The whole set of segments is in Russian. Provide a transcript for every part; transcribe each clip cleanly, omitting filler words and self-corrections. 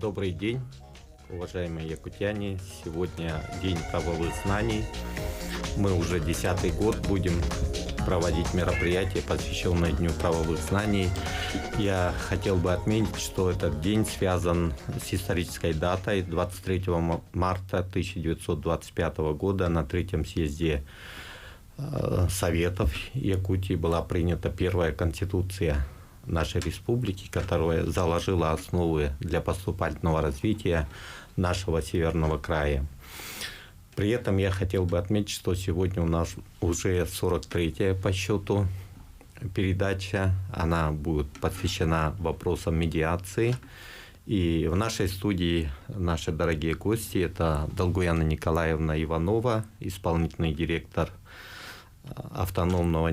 Добрый день, уважаемые якутяне. Сегодня день правовых знаний. Мы уже 10-й год будем проводить мероприятие, посвященное Дню правовых знаний. Я хотел бы отметить, что этот день связан с исторической датой. 23 марта 1925 года на Третьем съезде Советов Якутии была принята первая конституция нашей республики, которая заложила основы для поступательного развития нашего северного края. При этом я хотел бы отметить, что сегодня у нас уже 43-я по счету передача. Она будет посвящена вопросам медиации. И в нашей студии наши дорогие гости – это Долгуяна Николаевна Иванова, исполнительный директор автономной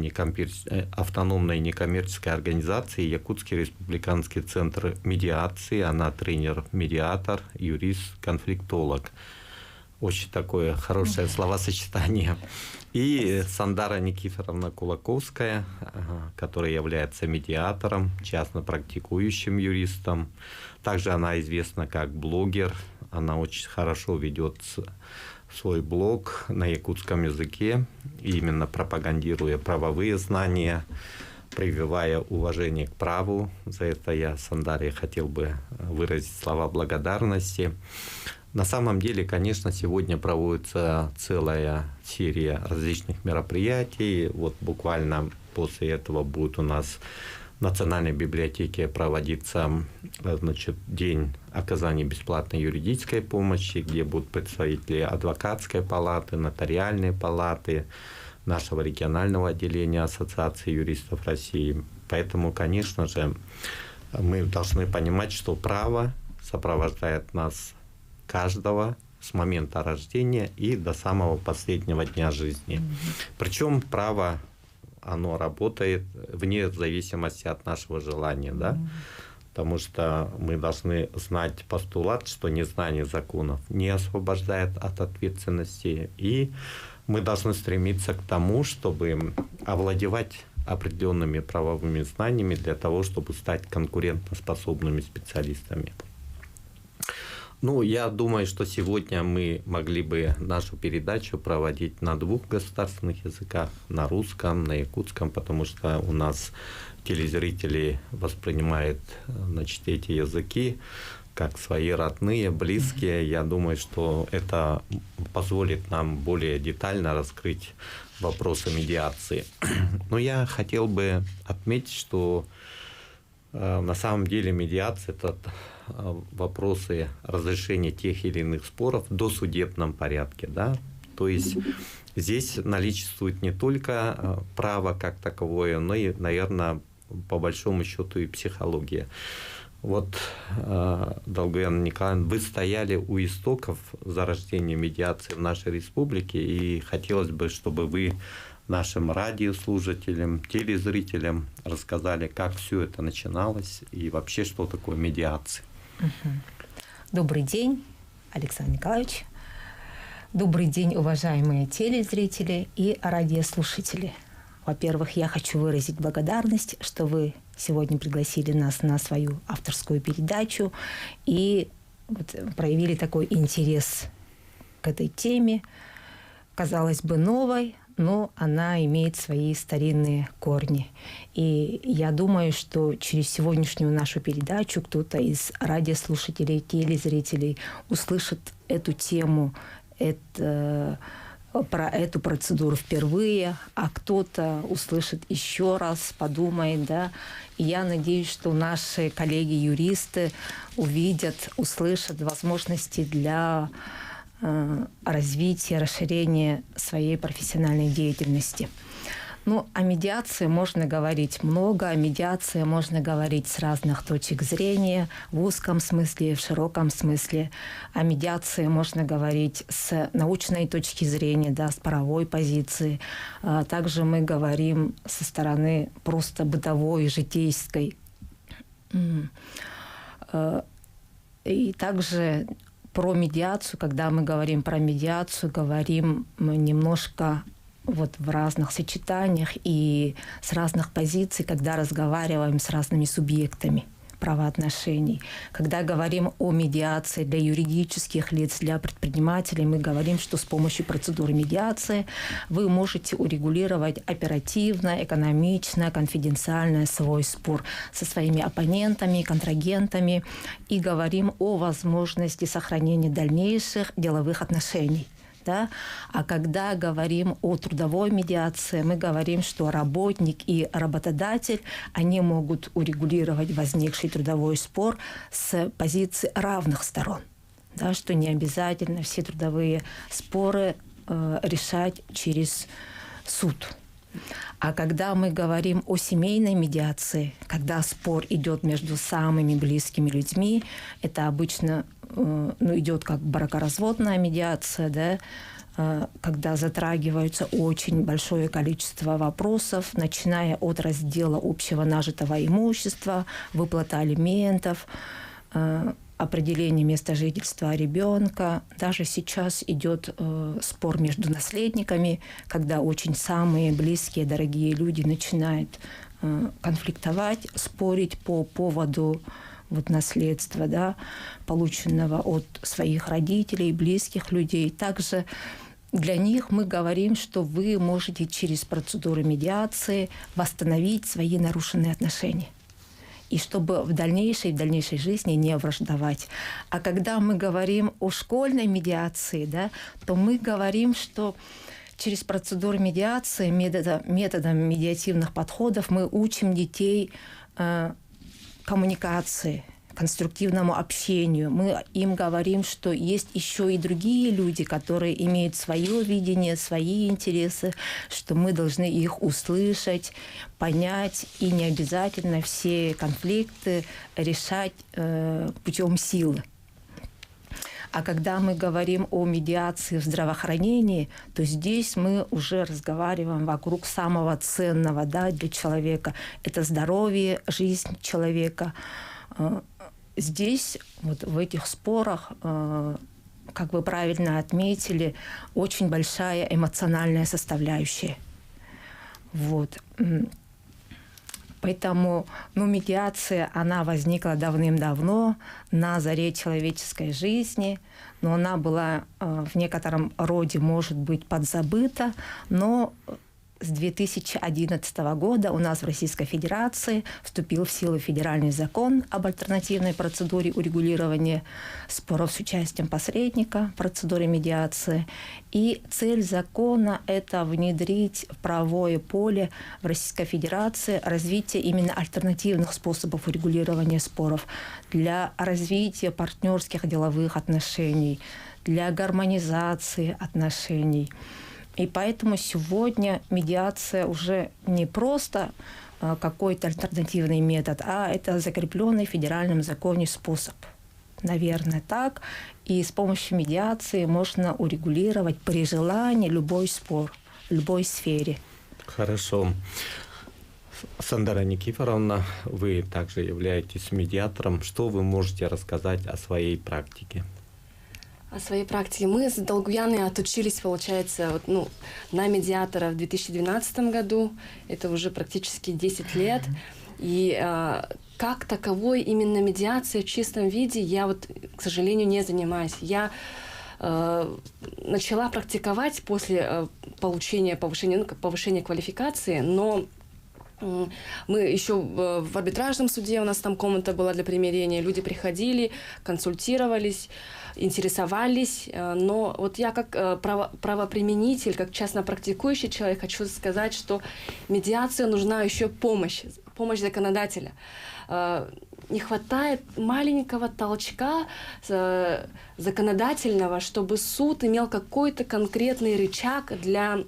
некоммерческой организации Якутский республиканский центр медиации. Она тренер-медиатор, юрист, конфликтолог. Очень такое хорошее словосочетание. И Сандара Никифоровна Кулаковская, которая является медиатором, частно практикующим юристом. Также она известна как блогер. Она очень хорошо ведет свой блог на якутском языке, именно пропагандируя правовые знания, прививая уважение к праву. За это я Сандаре хотел бы выразить слова благодарности. На самом деле, конечно, сегодня проводится целая серия различных мероприятий. Вот буквально после этого будет у нас в Национальной библиотеке проводиться, день оказания бесплатной юридической помощи, где будут представители адвокатской палаты, нотариальной палаты, нашего регионального отделения Ассоциации юристов России. Поэтому, конечно же, мы должны понимать, что право сопровождает нас каждого с момента рождения и до самого последнего дня жизни. Причем право, оно работает вне зависимости от нашего желания, да? Потому что мы должны знать постулат, что незнание законов не освобождает от ответственности, и мы должны стремиться к тому, чтобы овладевать определенными правовыми знаниями для того, чтобы стать конкурентоспособными специалистами. Я думаю, что сегодня мы могли бы нашу передачу проводить на двух государственных языках, на русском, на якутском, потому что у нас телезрители воспринимают, эти языки как свои родные, близкие. Я думаю, что это позволит нам более детально раскрыть вопросы медиации. Но я хотел бы отметить, что на самом деле медиация – это вопросы разрешения тех или иных споров в досудебном порядке. Да? То есть здесь наличествует не только право как таковое, но и, наверное, по большому счету и психология. Долгуяна Николаевна, вы стояли у истоков зарождения медиации в нашей республике, и хотелось бы, чтобы вы нашим радиослушателям, телезрителям рассказали, как все это начиналось и вообще, что такое медиация. Добрый день, Александр Николаевич. Добрый день, уважаемые телезрители и радиослушатели. Во-первых, я хочу выразить благодарность, что вы сегодня пригласили нас на свою авторскую передачу и проявили такой интерес к этой теме. Казалось бы, новой, но она имеет свои старинные корни. И я думаю, что через сегодняшнюю нашу передачу кто-то из радиослушателей, телезрителей услышит эту тему, про эту процедуру впервые, а кто-то услышит еще раз, подумает, да. И я надеюсь, что наши коллеги-юристы увидят, услышат возможности для развития, расширения своей профессиональной деятельности. О медиации можно говорить много, о медиации можно говорить с разных точек зрения, в узком смысле и в широком смысле. О медиации можно говорить с научной точки зрения, да, с правовой позиции. Также мы говорим со стороны просто бытовой, житейской. И также про медиацию, когда мы говорим про медиацию, говорим мы немножко в разных сочетаниях и с разных позиций, когда разговариваем с разными субъектами. правоотношений. Когда говорим о медиации для юридических лиц, для предпринимателей, мы говорим, что с помощью процедуры медиации вы можете урегулировать оперативно, экономично, конфиденциально свой спор со своими оппонентами, контрагентами и говорим о возможности сохранения дальнейших деловых отношений. Да? А когда говорим о трудовой медиации, мы говорим, что работник и работодатель, они могут урегулировать возникший трудовой спор с позиции равных сторон. Да? Что не обязательно все трудовые споры решать через суд. А когда мы говорим о семейной медиации, когда спор идет между самыми близкими людьми, это обычно идет как бракоразводная медиация, да, когда затрагивается очень большое количество вопросов, начиная от раздела общего нажитого имущества, выплаты алиментов, определение места жительства ребенка. Даже сейчас идет спор между наследниками, когда очень самые близкие, дорогие люди начинают конфликтовать, спорить по поводу наследства, да, полученного от своих родителей, близких людей. Также для них мы говорим, что вы можете через процедуру медиации восстановить свои нарушенные отношения. И чтобы в дальнейшей жизни не враждовать. А когда мы говорим о школьной медиации, да, то мы говорим, что через процедуру медиации, методом медиативных подходов мы учим детей коммуникации, конструктивному общению. Мы им говорим, что есть еще и другие люди, которые имеют свое видение, свои интересы, что мы должны их услышать, понять, и не обязательно все конфликты решать путем силы. А когда мы говорим о медиации в здравоохранении, то здесь мы уже разговариваем вокруг самого ценного, да, для человека. Это здоровье, жизнь человека. Здесь, в этих спорах, как вы правильно отметили, очень большая эмоциональная составляющая. Поэтому медиация, она возникла давным-давно, на заре человеческой жизни, но она была в некотором роде, может быть, подзабыта, но с 2011 года у нас в Российской Федерации вступил в силу федеральный закон об альтернативной процедуре урегулирования споров с участием посредника, процедуре медиации. И цель закона – это внедрить в правовое поле в Российской Федерации развитие именно альтернативных способов урегулирования споров для развития партнерских деловых отношений, для гармонизации отношений. И поэтому сегодня медиация уже не просто какой-то альтернативный метод, а это закрепленный в федеральном законе способ. Наверное, так. И с помощью медиации можно урегулировать при желании любой спор в любой сфере. Хорошо. Сандара Никифоровна, вы также являетесь медиатором. Что вы можете рассказать о своей практике? О своей практике. Мы с Долгуяной отучились, получается, на медиатора в 2012 году. Это уже практически 10 лет. И как таковой именно медиация в чистом виде я, к сожалению, не занимаюсь. Я начала практиковать после получения повышения квалификации, но мы еще в арбитражном суде, у нас там комната была для примирения, люди приходили, консультировались, интересовались, но я как правоприменитель, как частно практикующий человек хочу сказать, что медиация нужна еще помощь законодателя. Не хватает маленького толчка законодательного, чтобы суд имел какой-то конкретный рычаг для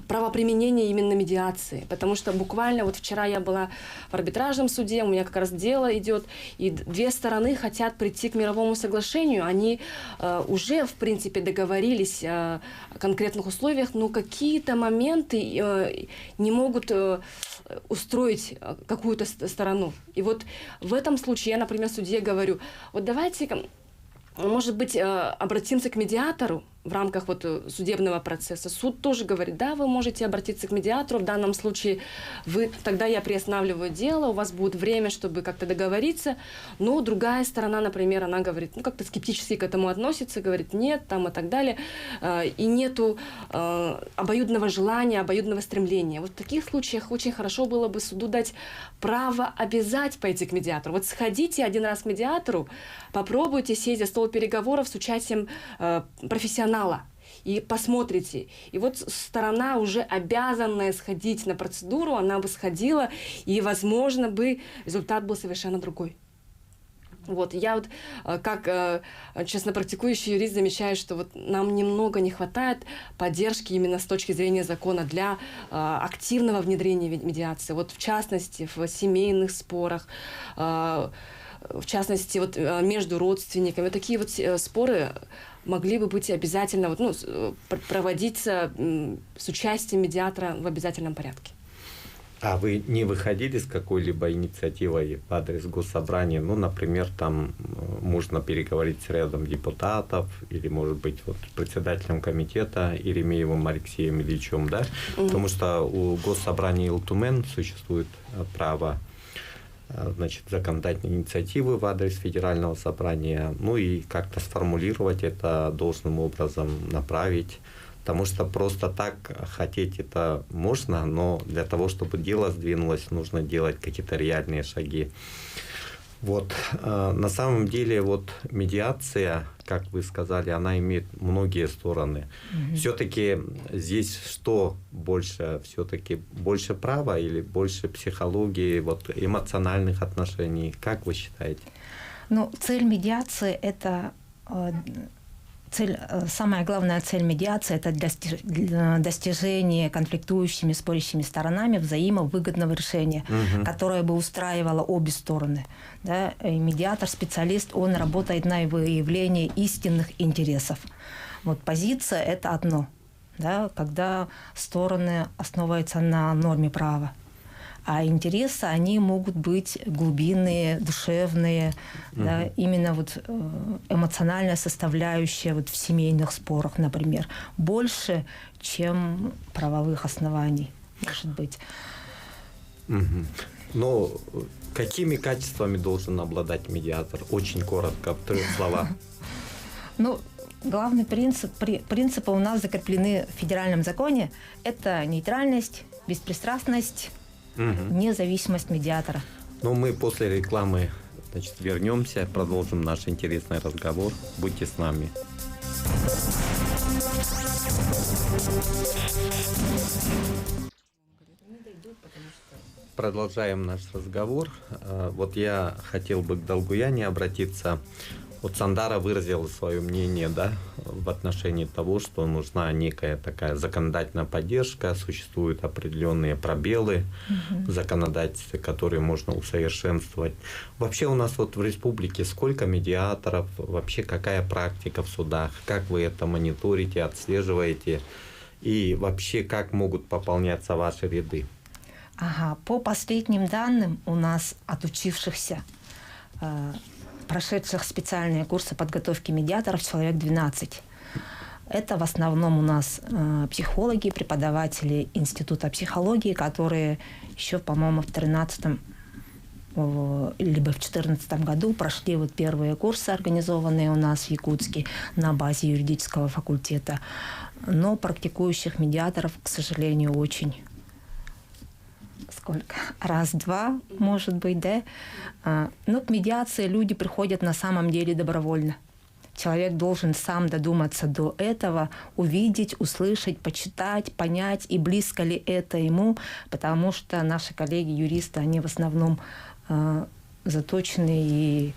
правоприменения именно медиации. Потому что буквально вчера я была в арбитражном суде, у меня как раз дело идет, и две стороны хотят прийти к мировому соглашению. Они уже, в принципе, договорились о конкретных условиях, но какие-то моменты не могут устроить какую-то сторону. И в этом случае я, например, судье говорю, давайте, может быть, обратимся к медиатору, в рамках вот судебного процесса. Суд тоже говорит, да, вы можете обратиться к медиатору, в данном случае тогда я приостанавливаю дело, у вас будет время, чтобы как-то договориться, но другая сторона, например, она говорит, как-то скептически к этому относится, говорит, нет, там и так далее, и нету обоюдного желания, обоюдного стремления. Вот в таких случаях очень хорошо было бы суду дать право обязать пойти к медиатору. Вот сходите один раз к медиатору, попробуйте сесть за стол переговоров с участием профессионала, и посмотрите. И вот сторона, уже обязанная сходить на процедуру, она бы сходила, и, возможно, бы результат был совершенно другой. Вот, я вот, как честно практикующий юрист, замечаю, что вот нам немного не хватает поддержки именно с точки зрения закона для активного внедрения медиации. Вот в частности, в семейных спорах, в частности, вот между родственниками. Такие вот споры могли бы быть обязательно проводиться с участием медиатора в обязательном порядке. А вы не выходили с какой-либо инициативой в адрес госсобрания? Например, там можно переговорить с рядом депутатов, или, может быть, вот председателем комитета Еремеевым Алексеем Ильичем, да? Потому что у госсобрания Илтумен существует право, значит, законодательной инициативы в адрес федерального собрания, и как-то сформулировать это должным образом, направить. Потому что просто так хотеть это можно, но для того, чтобы дело сдвинулось, нужно делать какие-то реальные шаги. Вот. На самом деле вот медиация, как вы сказали, она имеет многие стороны. Все-таки здесь что больше? Все-таки больше права или больше психологии, вот, эмоциональных отношений? Как вы считаете? Цель медиации – это... Самая главная цель медиации – это достижение конфликтующими, спорящими сторонами взаимовыгодного решения, которое бы устраивало обе стороны. Да? И медиатор, специалист, он работает на выявление истинных интересов. Вот позиция – это одно, да? Когда стороны основываются на норме права. А интересы, они могут быть глубинные, душевные, да, именно вот эмоциональная составляющая вот в семейных спорах, например, больше, чем правовых оснований, может быть. Но какими качествами должен обладать медиатор? Очень коротко, в 3 словах. Главный принципы у нас закреплены в федеральном законе. Это нейтральность, беспристрастность, независимость медиатора. Мы после рекламы, значит, вернемся, продолжим наш интересный разговор. Будьте с нами. Продолжаем наш разговор. Вот я хотел бы к Долгуяне обратиться. Вот Сандара выразила свое мнение, да, в отношении того, что нужна некая такая законодательная поддержка, существуют определенные пробелы в законодательстве, которые можно усовершенствовать. Вообще у нас вот в республике сколько медиаторов, вообще какая практика в судах, как вы это мониторите, отслеживаете, и вообще как могут пополняться ваши ряды? По последним данным у нас отучившихся, прошедших специальные курсы подготовки медиаторов человек 12. Это в основном у нас психологи, преподаватели Института психологии, которые еще, по-моему, в 2013 либо в 2014 году прошли вот первые курсы, организованные у нас в Якутске на базе юридического факультета. Но практикующих медиаторов, к сожалению, очень... Сколько? Раз-два, может быть, да? Но к медиации люди приходят на самом деле добровольно. Человек должен сам додуматься до этого, увидеть, услышать, почитать, понять, и близко ли это ему, потому что наши коллеги-юристы, они в основном заточены и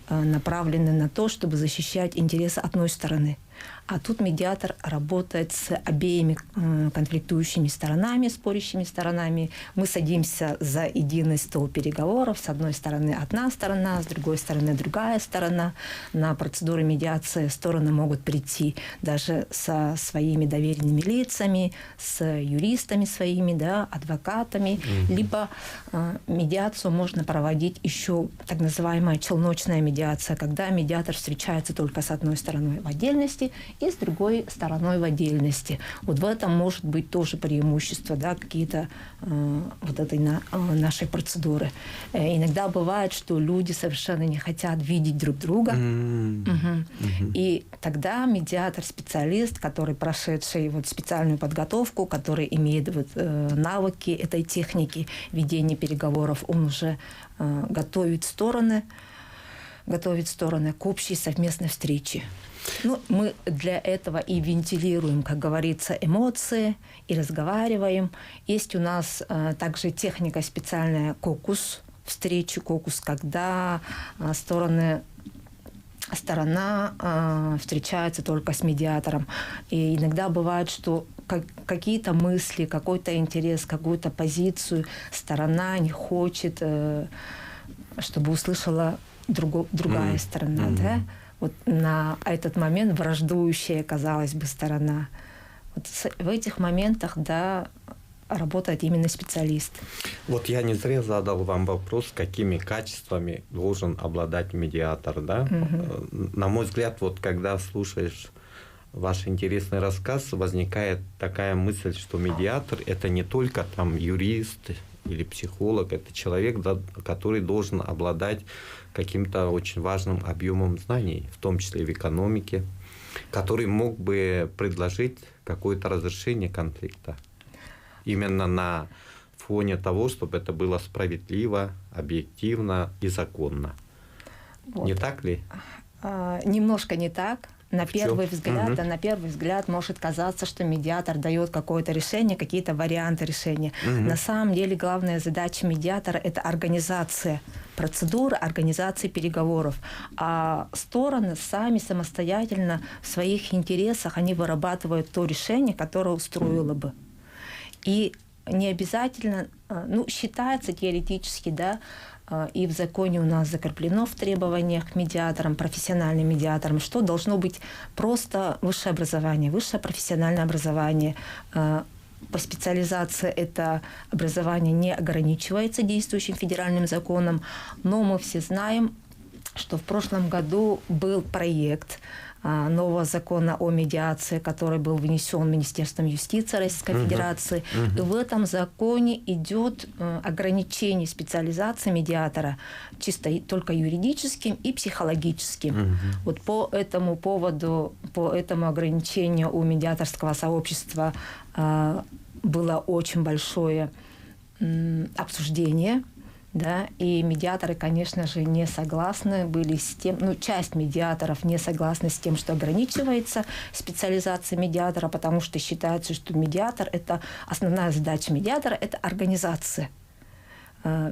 направлены на то, чтобы защищать интересы одной стороны. А тут медиатор работает с обеими конфликтующими сторонами, спорящими сторонами. Мы садимся за единый стол переговоров. С одной стороны одна сторона, с другой стороны другая сторона. На процедуры медиации стороны могут прийти даже со своими доверенными лицами, с юристами своими, да, адвокатами. Либо медиацию можно проводить еще так называемая челночная медиация, когда медиатор встречается только с одной стороной в отдельности и с другой стороной в отдельности. Вот в этом может быть тоже преимущество, да, какие-то вот этой нашей процедуры. Иногда бывает, что люди совершенно не хотят видеть друг друга. И тогда медиатор, специалист, который прошедший вот специальную подготовку, который имеет вот, навыки этой техники ведения переговоров, он уже готовит стороны к общей совместной встрече. Ну, мы для этого и вентилируем, как говорится, эмоции, и разговариваем. Есть у нас также техника специальная кокус, встречи кокус, когда сторона встречается только с медиатором. И иногда бывает, что какие-то мысли, какой-то интерес, какую-то позицию сторона не хочет, чтобы услышала другая сторона. Да? Вот на этот момент враждующая, казалось бы, сторона. Вот в этих моментах, да, работает именно специалист. Вот я не зря задал вам вопрос, какими качествами должен обладать медиатор, да? На мой взгляд, вот когда слушаешь ваш интересный рассказ, возникает такая мысль, что медиатор – это не только там юрист или психолог, это человек, да, который должен обладать каким-то очень важным объемом знаний, в том числе и в экономике, который мог бы предложить какое-то разрешение конфликта. Именно на фоне того, чтобы это было справедливо, объективно и законно. Вот. Не так ли? Немножко не так. На первый взгляд может казаться, что медиатор дает какое-то решение, какие-то варианты решения. На самом деле главная задача медиатора – это организация процедуры, организация переговоров. А стороны сами самостоятельно в своих интересах они вырабатывают то решение, которое устроило бы. И не обязательно, ну, считается теоретически, да, и в законе у нас закреплено в требованиях к медиаторам, профессиональным медиаторам, что должно быть просто высшее образование, высшее профессиональное образование. По специализации это образование не ограничивается действующим федеральным законом, но мы все знаем, что в прошлом году был проект нового закона о медиации, который был внесен Министерством юстиции Российской Федерации. И в этом законе идет ограничение специализации медиатора чисто только юридическим и психологическим. Вот по этому поводу, по этому ограничению у медиаторского сообщества было очень большое обсуждение. Да, и медиаторы, конечно же, не согласны были с тем, ну, часть медиаторов не согласна с тем, что ограничивается специализация медиатора, потому что считается, что медиатор – это основная задача медиатора – это организация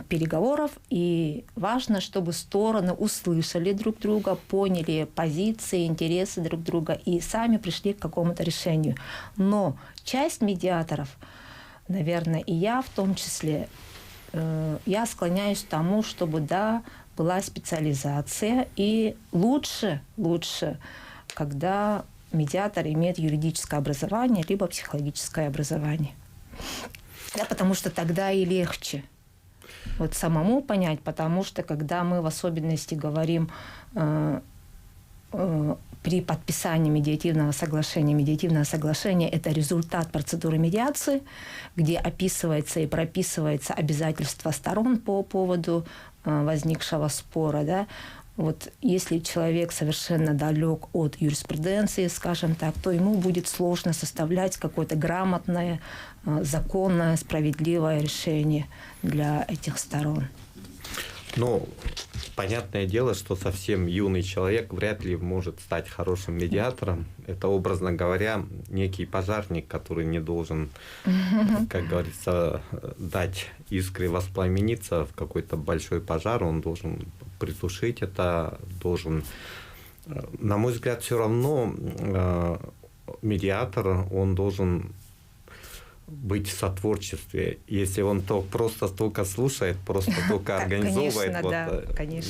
переговоров, и важно, чтобы стороны услышали друг друга, поняли позиции, интересы друг друга и сами пришли к какому-то решению. Но часть медиаторов, наверное, и я в том числе, я склоняюсь к тому, чтобы, да, была специализация, и лучше, когда медиатор имеет юридическое образование, либо психологическое образование. Да, потому что тогда и легче вот самому понять, потому что когда мы в особенности говорим при подписании медиативного соглашения – это результат процедуры медиации, где описывается и прописывается обязательства сторон по поводу возникшего спора. Да? Вот если человек совершенно далек от юриспруденции, скажем так, то ему будет сложно составлять какое-то грамотное, законное, справедливое решение для этих сторон. Ну, понятное дело, что совсем юный человек вряд ли может стать хорошим медиатором. Это, образно говоря, некий пожарник, который не должен, как говорится, дать искре воспламениться в какой-то большой пожар. Он должен притушить это, должен... На мой взгляд, все равно медиатор, он должен быть в сотворчестве. Если он просто только слушает, просто только организовывает,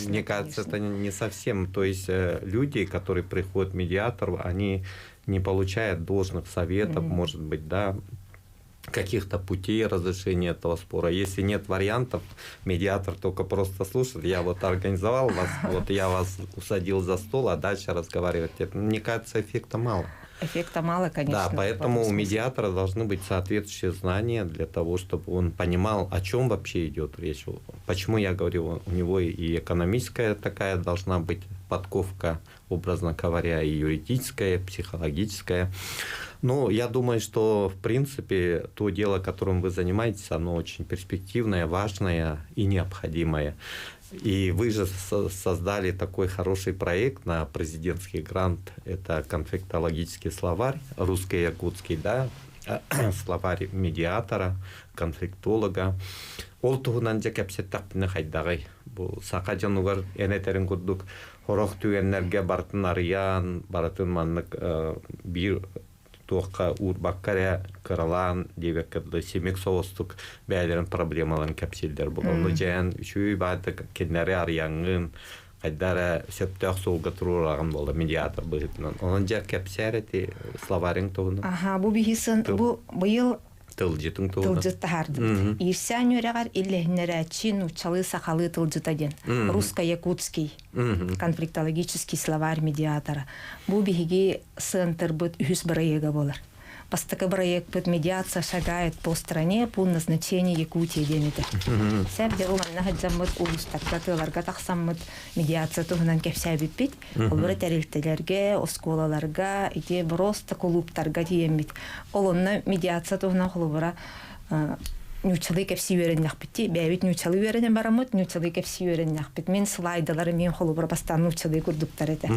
мне кажется, это не совсем. То есть люди, которые приходят к медиатору, они не получают должных советов, может быть, да, каких-то путей разрешения этого спора. Если нет вариантов, медиатор только просто слушает. Я вот организовал вас, вот я вас усадил за стол, а дальше разговаривать. Мне кажется, эффекта мало. эффекта мало, конечно. Да, поэтому у медиатора должны быть соответствующие знания для того, чтобы он понимал, о чем вообще идет речь. Почему я говорю, у него и экономическая такая должна быть подковка, образно говоря, и юридическая, и психологическая. Но я думаю, что, в принципе, то дело, которым вы занимаетесь, оно очень перспективное, важное и необходимое. И вы же создали такой хороший проект на президентский грант. Это конфликтологический словарь, русско-якутский, да, словарь медиатора, конфликтолога. Ол туғынан же кәпсеттақпыны қайдағай. Бұл сақа жануғар әнетерін күрдік. Хорох түйенлерге бартын ариян, баратын манлық бір туаққа урбаққаря қыралан девек кірді. Семек соғыстық бәлерін проблемаларын кәпселдер. Бұл оны жән үшүй бады кенлері арияңын, қайдары сөптіақ соғыға тұрурағын болды медиатор бұғытынан. Оның жа кәпсәр әте словарың туғынан. Аха, бұл бейхісін, бұл бұйыл Тылжытың туғынан. тылжыт тахарды. Ирсән өрәғар илләһінәрәтшин учалы сақалы тылжыт аден. Русско-якутский конфликтологический словарь медиатора. Бұл бейхіге сынтыр бұд үхіс бірайыға болар. Постакы проект под медиация шагает по стране по назначению Якутии демите. Сәбде ул манна хаҗаммат улустакта тыларга тахсаммат медиация тугынан кепсә бит. Ул бер тәрилтеләргә, осколаларга, ите просто клубтарга тиембит. Олонна медиация тугынан хулыбыра нючалы кепси вереннәк бит. Бәбит нючалы вереннән барамыт, нючалы кепси вереннәк бит. Мен слайдалары мен хулыбыра бастан нючалы күрдүктәр иде.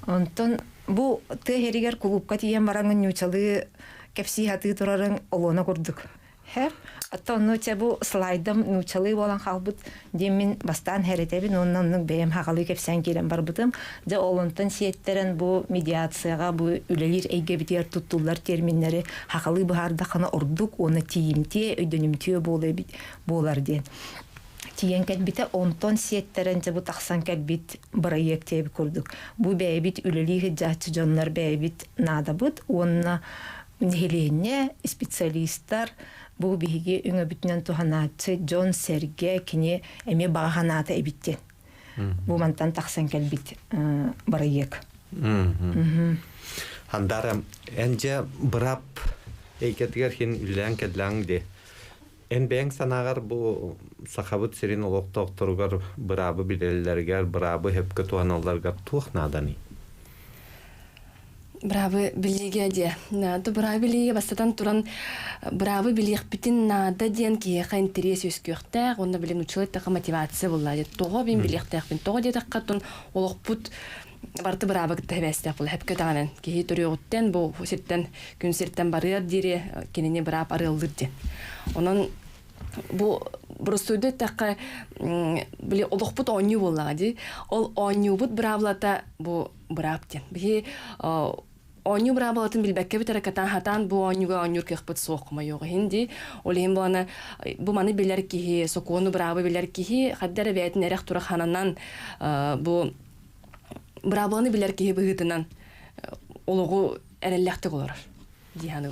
Онтон бу тегеригер клубка тием барангын нючалы кепси хаты турарын олона курдук. Хәп, аттан бу слайдым нучалы болан халбыт демин бастан хәретебин оннан бәем хагалы кепсән келен барбытым. Дә олонтан сиеттерен бу медиацияга бу үлелер әйге битер туттулар терминнәре хагалы баһарда хана ордук, оны тиимте, өйдөнүмтө болар ден. Тиен кәлбите онтон сиеттеренче бу тахсан кәлбит проекте курдук. Бу бәйбит үлелиге жачы жоннар бәйбит нада бут, онна нехелене специалисттар бу биге үңө бүтнен туханатчы Джон Серге кине эме баганаты эбиттен. Бу мантан тахсан кәлбит проект. Хандара энже брап эйкетгер хин үлән кәдләңде. Эн бәң санагар бу сахабыт сирин олоқтоқтыргар брабы билелләргә, брабы хепкә туаналларга тухнаданы. Бравы билиге де. Нады бравы билиге бастатан туран бравы билиг битин нада ден ки ха интерес өскөктә, онда билен учылыта мотивация булла. Того бин билигтә бин того де таққатун олоқпут барты бравы тәбәстә бул хепкә таган ки төрөгөттән бу сеттән күн сеттән барыр дире кенене брап арылдыр ди. Онан бу бростуйда такка биле олоқпут оню булла ди. Ол оню бут бравлата бу браптен. Би оню брабалатын билбекке битер катан хатан бу онюга онюр кехпет соқма йога хинди олем бана бу маны билер ки сокону брабы билер ки хаддер бетин эрек тура хананан бу брабаны билер ки быгытынан ологу эреллекте болор диханы.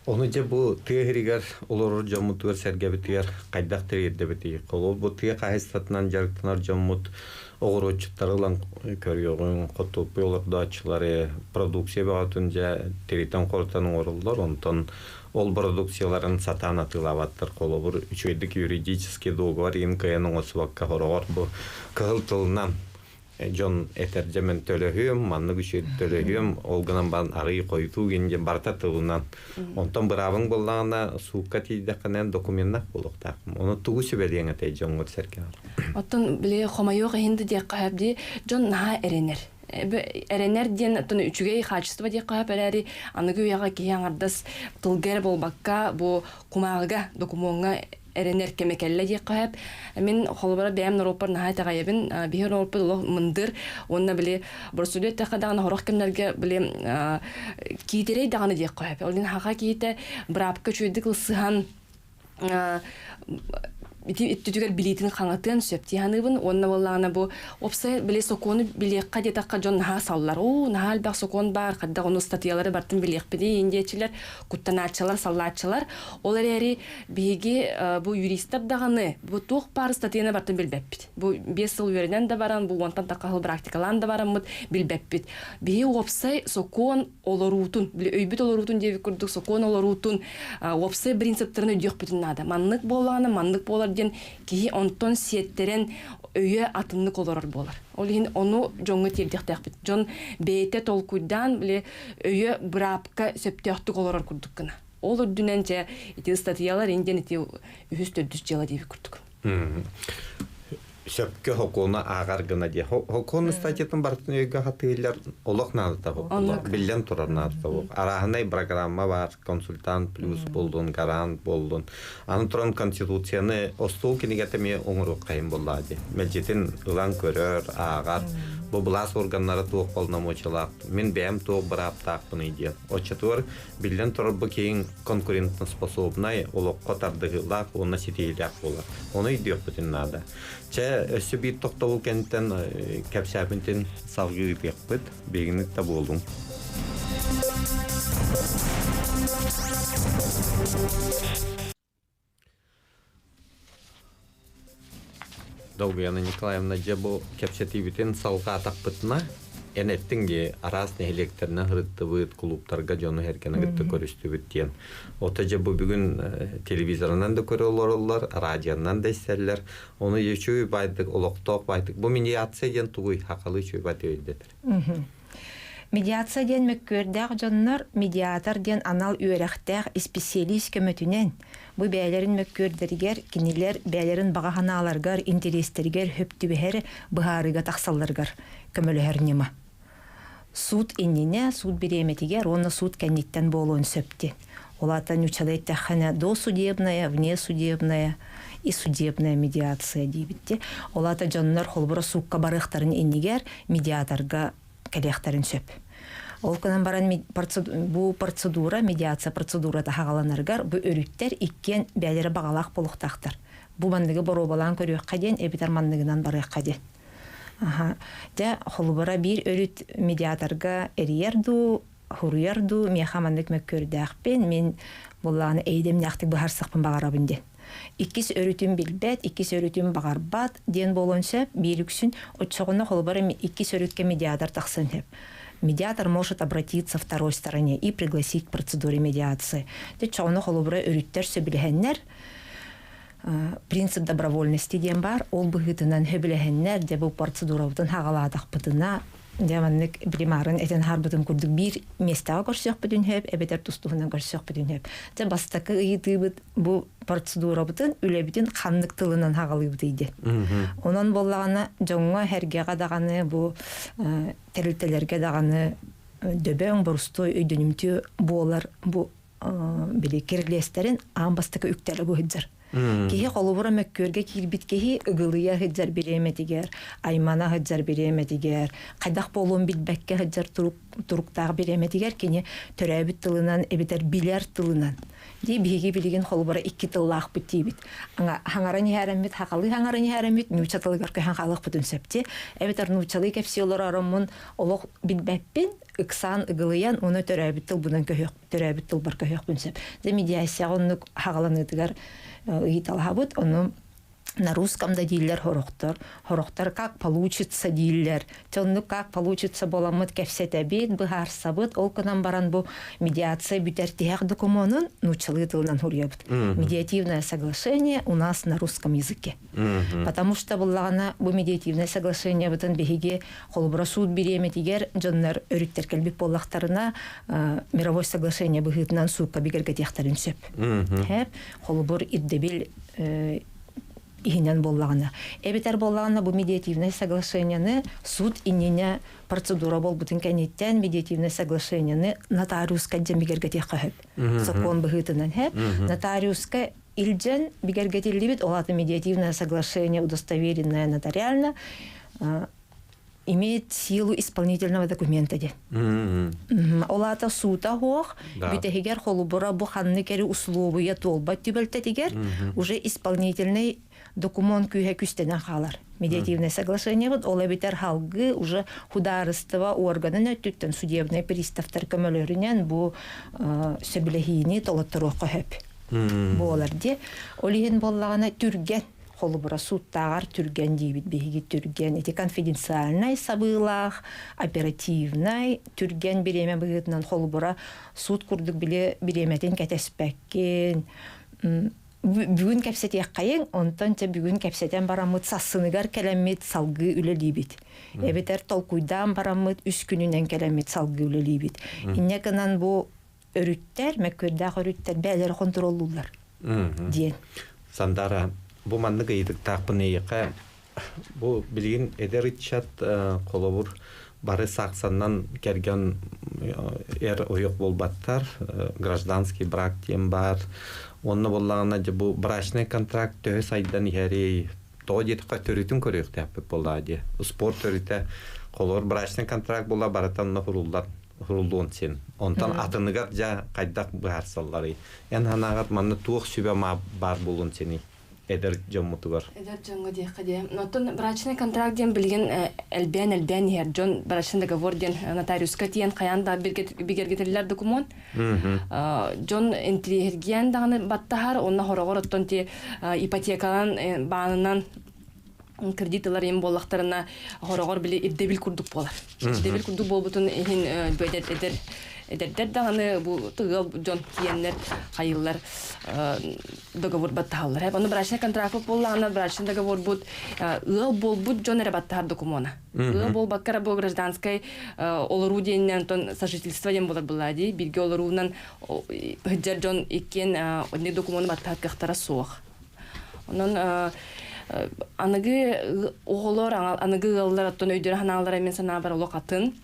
Оны же бу тегригер олор жомут версерге битер кайдак терде бити. Коло бу тег кайстатынан жарыктанар жомут огорочтарылан көрөгөн котуп yoldaçları продукция багатынча теритен кортанын орулдар, онтон ол продукцияларын сатан атылаваттыр. Коло бир 3 айдык юридический договор НКН осубакка хорогор бу кылтылынан Джон этерджемен төлөһүм, манны күшөт төлөһүм, олганан бан ары койтуу генде барта тылынан. Онтон бравың боллана сукка тийдекенен документнак болуктак. Оны тугу сөбелеңе тей жоңгот серке. Оттон биле хомайога хинди де кабди Джон на эренер. Эренер ден аттын үчүгей качество де кабелери аныгы яга кияңардас тылгер болбакка бу кумага документга эренер кемекелле де каб. Мен холбара бәм Европа нахайта гайбин бихер Европа мындыр. Онна биле бросудет тахадан хорох кемнерге биле китерей даганы де каб. Олин хага ките брапка чөйдик сыхан түтүгер билетин хаңатын сөптияныбын онна боллана бу опса биле сокону биле кадетакка жон наха саллар. О, нахал бак сокон бар, кадда ону статьялары бартын билек биди индечилер, куттаначылар, саллачылар. Олар эри биге бу юристтер даганы бу тух пар статьяны бартын билбеппит. Бу 5 жыл үйренен да баран, бу онтан такал практикалан да барамыт билбеппит. Биге опса сокон олорутун, биле өйбүт олорутун деп күрдүк, сокон олорутун опса принциптерин өйдөкпүтүн нада. Маннык болланы, маннык болар ден ки онтон сиеттерен өйө атымнык олорор болар. Ол ин ону жоңгы тердектекпит. Жон бейте толкуйдан биле өйө брапка сөптөктүк олорор курдук гына. Ол үрдүненче эти статьялар инден эти 300 жыла деп күрдүк. Сөпкө хокуна агар гына де. Хокуна статьятын бартын өйгө хатыйлар олок надо табып. Билен турар надо табып. Арахынай программа бар, консультант плюс болдун, гарант болдун. Аны туран конституцияны остол кенегетеме оңыру кайын болады. Мелжетин ылан көрөр, агар. Бу булас органнары туок полномочилак. Мен бәм туок браптакпын иде. Очатур билен турар бу кейін конкурентно способнай олок котардыгылак, оны сетейлак болар. Оны идеок бүтін надо. Өсі бейт тоқтауыл кәнттен кәпсәпінтен салғы ғырдекпіт, бегінік та болдың. Долгаяна Николаевна, жабу кәпсәтебітен салға атақпытына, энеттинге арасны электерне хырыттыбыт клубтарга жону herkene гытты көрүстүбүт диен. Ота же бу бүгүн телевизорунан да көрөлөр, радионан да эстерлер. Ону ечүү байдык, олокток байдык. Бу медиация ден тугуй хакалы чүй батыйдет. Медиация ден мөккөрдәк жоннор медиатор ден анал үйрәхтәк специалист көмөтүнен. Бу бәйләрен мөккөрдәргәр, кинилер бәйләрен баганаларгар, интерестергәр, хөптүбәһәр быһарыга таксалларгар көмөлөһөр нема. Суд иннине, суд береметигер, онна суд кәнниттен болуын сөпті. Олатан учалайта хана досудебная, внесудебная и судебная медиация дейбітті. Олата жоннар холбура суққа барықтарын иннигер медиаторга кәлектарын сөп. Ол кынан баран бу процедура, медиация процедурата хағаланаргар, бу өрүттер иккен бәлері бағалақ болуқтақтар. Бу мандығы бору балан көріөк қаден, эбитар мандығынан барық қаден. Де холбара бир өрүт медиаторга эриерду, хуруерду, мехамандык мөккөрдәкпен, мен булланы эйдем нактык бахарсакпын багарабын ден. Иккис өрүтүн билбет, иккис өрүтүн багарбат ден болонса, бирүксүн отчогуна холбара иккис өрүткө медиатор таксын хеп. Медиатор может обратиться второй стороне и пригласить к процедуре медиации. Де чогуна холбара өрүттер сөбилехеннер, принцип добровольности ден бар, ол бұғытынан хөбіләхеннер, де бұл процедурабытын хағаладақ бұтына, деманнык примарын этен харбытын күрдік бір местаға көрсек бұтын хөп, әбетер тұстығынан көрсек бұтын хөп. Де бастақы ұйытыбыт бұл процедурабытын үлебітін қанлық тылынан хағалы бұтыйды. Онан болағына жоңға әргеға дағаны, бұл тәрілтелерге дағаны дөбәң бұрыстой өйдөнімті болар, бұл керлестерін аң бастақы үктәрі бұғыдзар. Кеһи холубура мөккөргө кирбит кеһи ыгылыя хыджар береметигер, аймана хыджар береметигер, кайдак болуун билбекке хыджар туруктагы береметигер кене төрөбүт тылынан эбитер билер тылынан. Ди биги билген холубура 2 тыллах битибит. Аңа хаңараны харамит, хакалы хаңараны харамит, нучатылыгар хаңалык бүтүн септи. Эбитер нучалы кепсиолор арамын олок билбеппин, ыксан ыгылыян уну төрөбүт тыл бунан көйөк, төрөбүт тыл бар көйөк бүнсеп. Де медиация хагаланыдыгар Италхабут, он на русском да дилер хорохтар как получится дилер, тонну как получится боламыт кефсете бит быхар сабыт, олканан баран бу медиация бютертиях документун нучалы тылынан хурьябыт. Медиативное соглашение у нас на русском языке, потому что буллагана бу медиативное соглашение бутан бехиге холбура суд береметигер жоннар өрүттер келбип боллактарына мировое соглашение быхытынан суукка бигерге тияктарын сөп. Хеп холбур иддебил ихинен боллагана. Эбитер боллагана бу медиативное соглашениены суд иннине процедура болбутун кенеттен медиативное соглашениены нотариуска бигерге тияққа хөп. Закон быхытынан хөп. Нотариуска илжен бигерге тилдибит олаты медиативное соглашение удостоверенное нотариально имеет силу исполнительного документа. Олата сута хох, битегер холубура буханны кери условы я толбат тибельтетигер, уже исполнительный документ күйе күстенен халар. Медиативное соглашение вот ола битер халгы уже хударыстыва органын өттүттен судебный приставтар көмөлөрүнен бу сөбілехини толоттыруққа хөп. Боларде олиген боллагана түрген холубура суттагар түрген дейбит беги түрген эти конфиденциальный сабылах оперативный түрген береме быгытынан холубура суд курдук биле береметин кетеспеккен бүгүн кепсетек кайын онтон те бүгүн кепсетен барамыт сассыныгар келемит салгы үлелибит эбетер толкуйдан барамыт 3 күнүнөн келемит салгы үлелибит иннеканан бу өрүттер мәккөрдәк өрүттер бәлер контроллулар диен Сандара бу манныга идик тақпынеяқа бу билген эдеритчат колобур бары саксаннан келген ойық болбаттар гражданский брак тем бар онны боллагана бу брачный контракт төс айдан яри то дитка төрүтүн көрөк деп боллади спорт төрүтө колор брачный контракт була баратан нахурулдар хурулдун сен онтан атыныгар жа кайдак барсаллары эн ханагат манны туох сүбө бар болун сени эдер жомутугар эдер жонго дехаде нотон брачный контракт ден билген элбен хер жон брачный договор ден нотариуска тиен каянда бигергетелер документ жон энтриген дагы баттахар онна хорогор оттон ти ипотеканын баанынан кредитлар ем боллактарына хорогор биле ирдебил курдук болар. Ирдебил курдук болбутун эхин эдер дагы бу тыгыл жон киеннер кайыллар договор батталар. Аны брачный контракт боллагана брачный договор бут ыл болбут жон эрбаттар документа. Ыл болбаккара бу гражданской олору денен тон сожительство ден болар булади. Бирге олорунан хыджар жон экен одни документ баттар кахтара соох. Онон аныгы оголор аныгы ыллар оттон өйдөр ханалар эмен сана бар локатын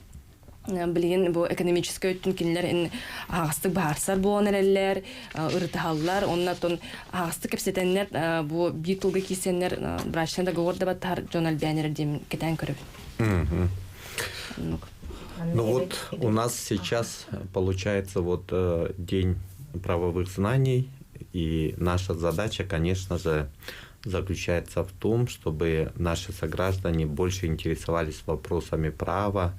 билген бу экономический өттүн кинилер агыстык баарсар боонелер ырыталлар оннатон агыстык кепсетеннер бу битулга кисеннер брачный договор да баттар жонал бянер дем кетен көрөп. Ну вот у нас сейчас получается вот день правовых знаний, и наша задача, конечно же, заключается в том, чтобы наши сограждане больше интересовались вопросами права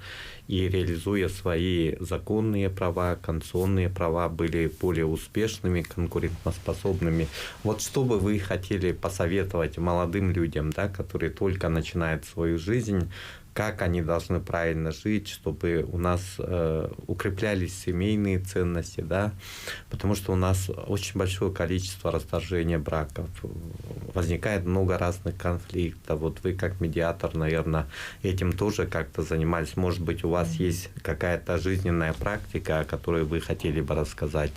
и, реализуя свои законные права, конституционные права, были более успешными, конкурентоспособными. Вот что бы вы хотели посоветовать молодым людям, да, которые только начинают свою жизнь, как они должны правильно жить, чтобы у нас укреплялись семейные ценности, да, потому что у нас очень большое количество расторжения браков, возникает много разных конфликтов. Вот вы как медиатор, наверное, этим тоже как-то занимались. Может быть, у вас есть какая-то жизненная практика, о которой вы хотели бы рассказать,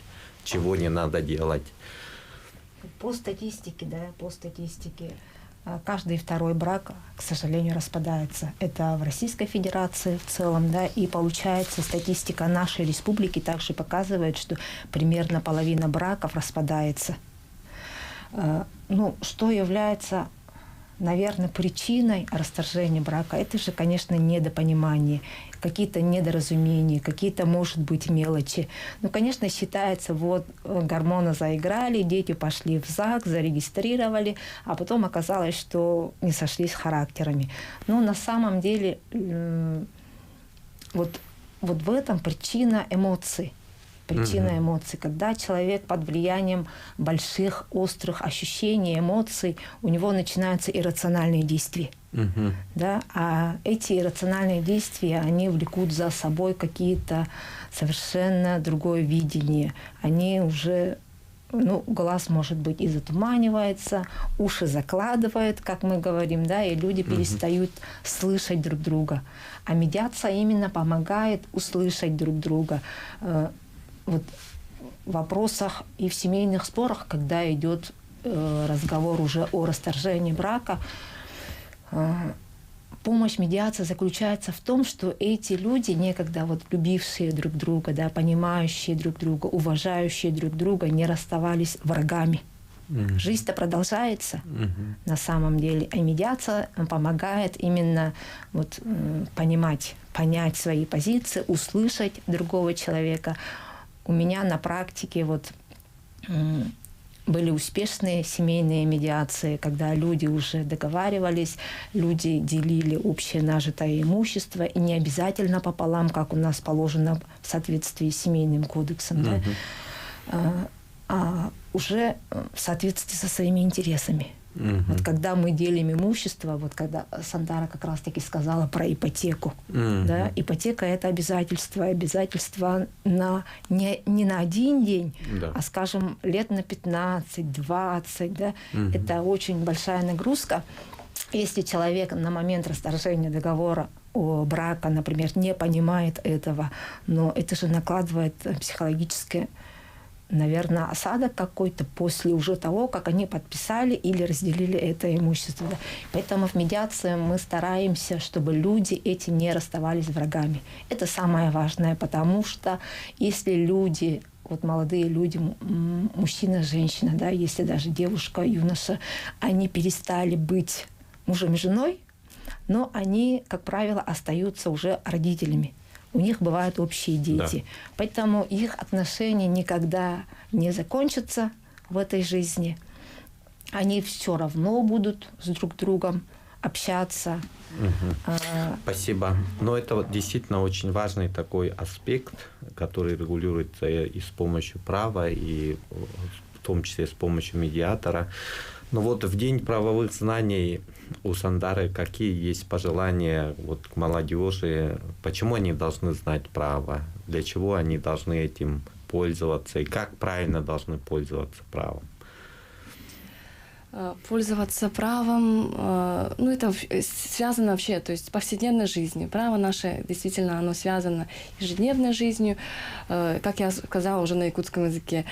чего не надо делать? По статистике, каждый второй брак, к сожалению, распадается. Это в Российской Федерации в целом, да, и получается статистика нашей республики также показывает, что примерно половина браков распадается. Ну, что является, наверное, причиной расторжения брака? Это же, конечно, недопонимание, какие-то недоразумения, какие-то, может быть, мелочи. Ну, конечно, считается, вот гормоны заиграли, дети пошли в ЗАГС, зарегистрировали, а потом оказалось, что не сошлись характерами. Но на самом деле вот в этом причина эмоций. Причина эмоций. Когда человек под влиянием больших, острых ощущений, эмоций, у него начинаются иррациональные действия. Да? А эти иррациональные действия, они влекут за собой какие-то совершенно другое видение. Они уже, ну, глаз, может быть, и затуманивается, уши закладывают, как мы говорим, да, и люди перестают слышать друг друга. А медиация именно помогает услышать друг друга. Вот в вопросах и в семейных спорах, когда идет разговор уже о расторжении брака, помощь медиации заключается в том, что эти люди, некогда вот любившие друг друга, да, понимающие друг друга, уважающие друг друга, не расставались врагами. Жизнь-то продолжается на самом деле. И медиация помогает именно вот, понять свои позиции, услышать другого человека. У меня на практике вот были успешные семейные медиации, когда люди уже договаривались, люди делили общее нажитое имущество, и не обязательно пополам, как у нас положено в соответствии с семейным кодексом, да, а уже в соответствии со своими интересами. Вот когда мы делим имущество, вот когда Сандара как раз-таки сказала про ипотеку. Да? Ипотека – это обязательство не на один день, да, а, скажем, лет на 15-20. Да? Это очень большая нагрузка. Если человек на момент расторжения договора брака, например, не понимает этого, но это же накладывает психологическое, наверное, осадок какой-то после уже того, как они подписали или разделили это имущество. Да. Поэтому в медиации мы стараемся, чтобы люди эти не расставались врагами. Это самое важное, потому что если люди, вот молодые люди, мужчина, женщина, да, если даже девушка, юноша, они перестали быть мужем и женой, но они, как правило, остаются уже родителями. У них бывают общие дети. Да. Поэтому их отношения никогда не закончатся в этой жизни. Они все равно будут с друг другом общаться. Спасибо. Но это вот действительно очень важный такой аспект, который регулируется и с помощью права, и в том числе с помощью медиатора. Но вот в День правовых знаний у Сандары какие есть пожелания вот к молодежи? Почему они должны знать право? Для чего они должны этим пользоваться? И как правильно должны пользоваться правом? Пользоваться правом, ну, это связано вообще, то есть с повседневной жизнью. Право наше, действительно, оно связано с ежедневной жизнью. Как я сказала уже на якутском языке,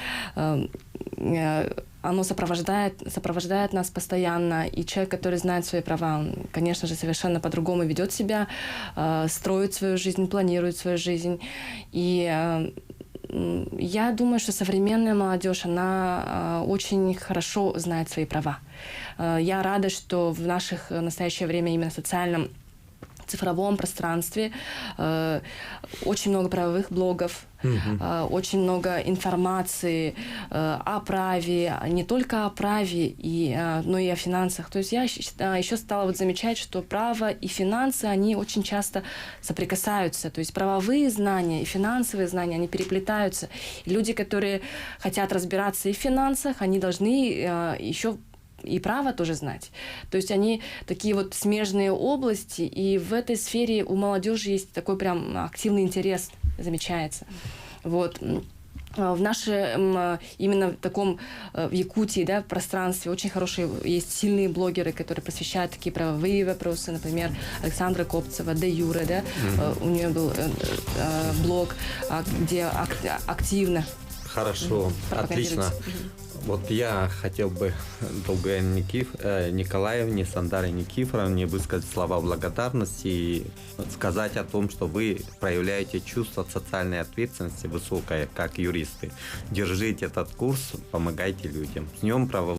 оно сопровождает нас постоянно, и человек, который знает свои права, он, конечно же, совершенно по-другому ведет себя, строит свою жизнь, планирует свою жизнь. И я думаю, что современная молодежь, она очень хорошо знает свои права. Я рада, что в настоящее время именно в социальном цифровом пространстве очень много правовых блогов, очень много информации о праве, не только о праве, но и о финансах. То есть я еще стала вот замечать, что право и финансы, они очень часто соприкасаются. То есть правовые знания и финансовые знания, они переплетаются. И люди, которые хотят разбираться и в финансах, они должны еще и право тоже знать. То есть они такие вот смежные области, и в этой сфере у молодежи есть такой прям активный интерес, замечается. Вот. В нашем, именно в таком, в Якутии, да, пространстве очень хорошие, есть сильные блогеры, которые посвящают такие правовые вопросы, например, Александра Копцева, Де Юре, да, у нее был блог, где активно. Хорошо, отлично. Вот я хотел бы Долгая Николаевне, Сандаре Никифоровне высказать слова благодарности и сказать о том, что вы проявляете чувство социальной ответственности высокое, как юристы. Держите этот курс, помогайте людям. С Днем правовых